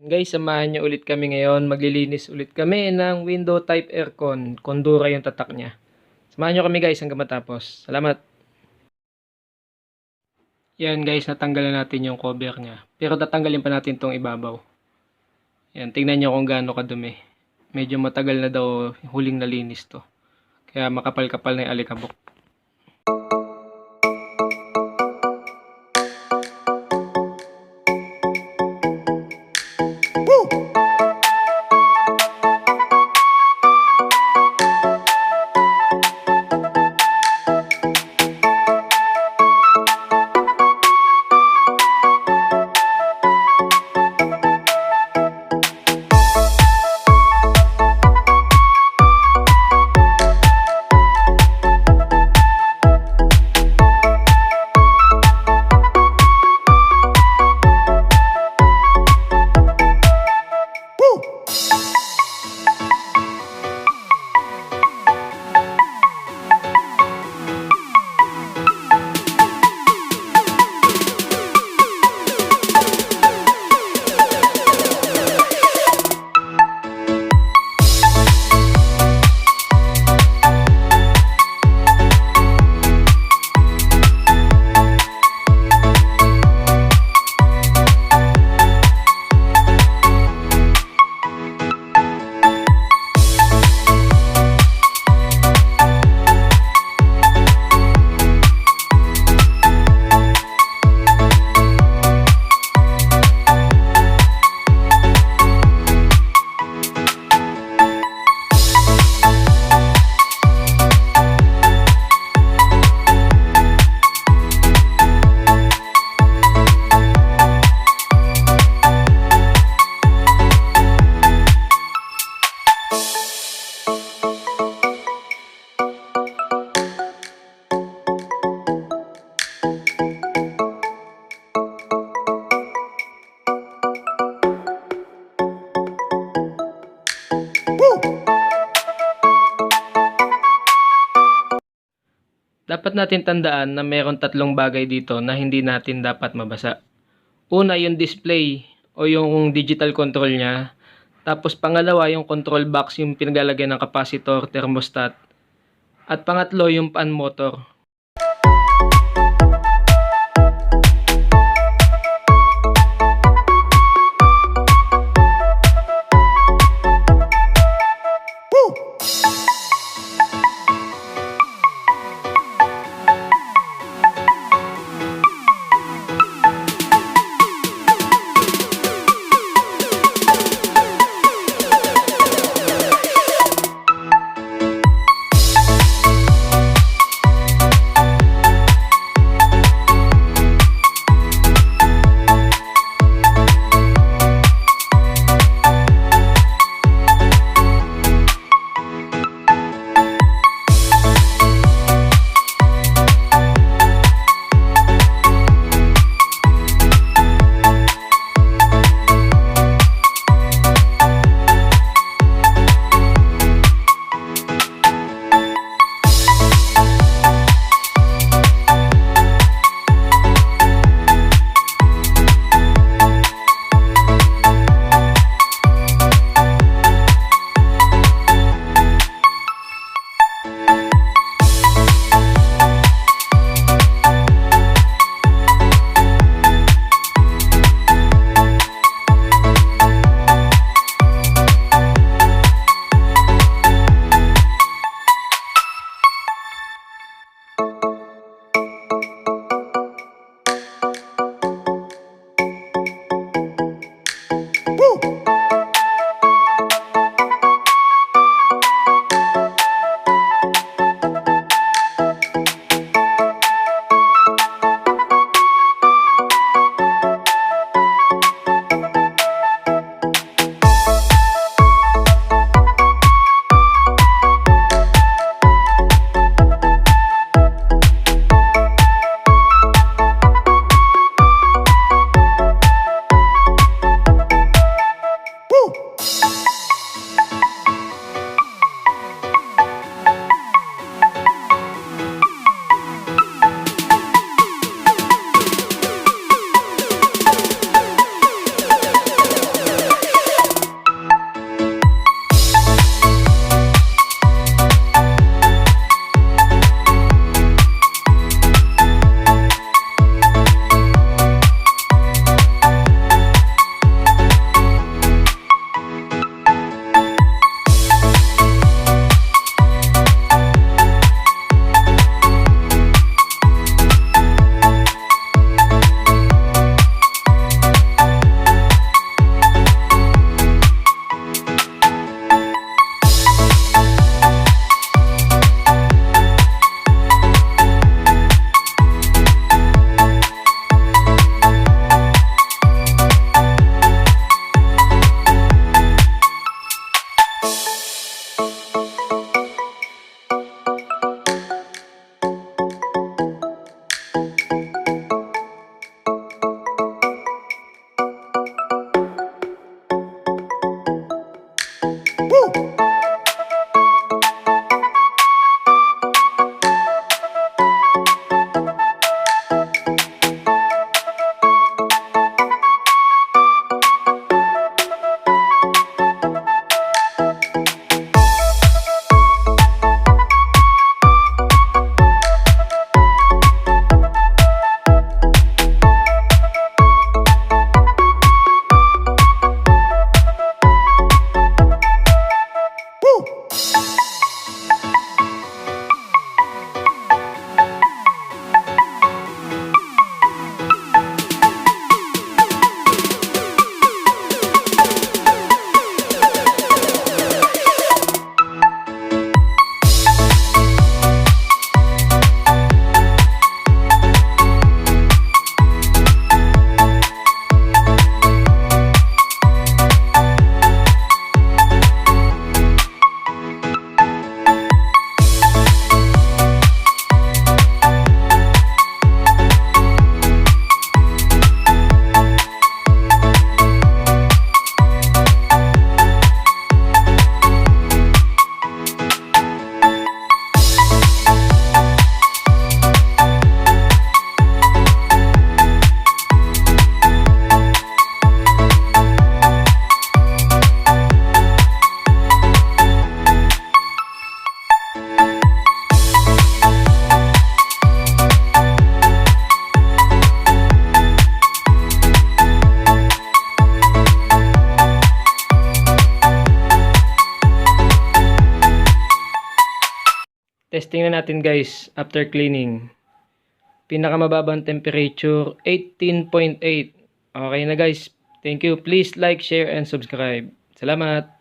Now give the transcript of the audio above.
Guys, samahan niyo ulit kami ngayon. Maglilinis ulit kami ng window type aircon. CONDURA yung tatak niya. Samahan niyo kami guys hanggang matapos. Salamat! Yan guys, natanggalan natin yung cover niya. Pero tatanggalin pa natin tong ibabaw. Yan, tingnan niyo kung gaano kadumi. Medyo matagal na daw huling nalinis to. Kaya makapal-kapal na yung alikabok. Dapat natin tandaan na mayroon tatlong bagay dito na hindi natin dapat mabasa. Una, yung display o yung digital control niya. Tapos pangalawa, yung control box, yung pinaglalagay ng capacitor, thermostat. At pangatlo, yung fan motor. Testing na natin guys after cleaning. Pinakamababang temperature 18.8. Okay na guys. Thank you. Please like, share, and subscribe. Salamat.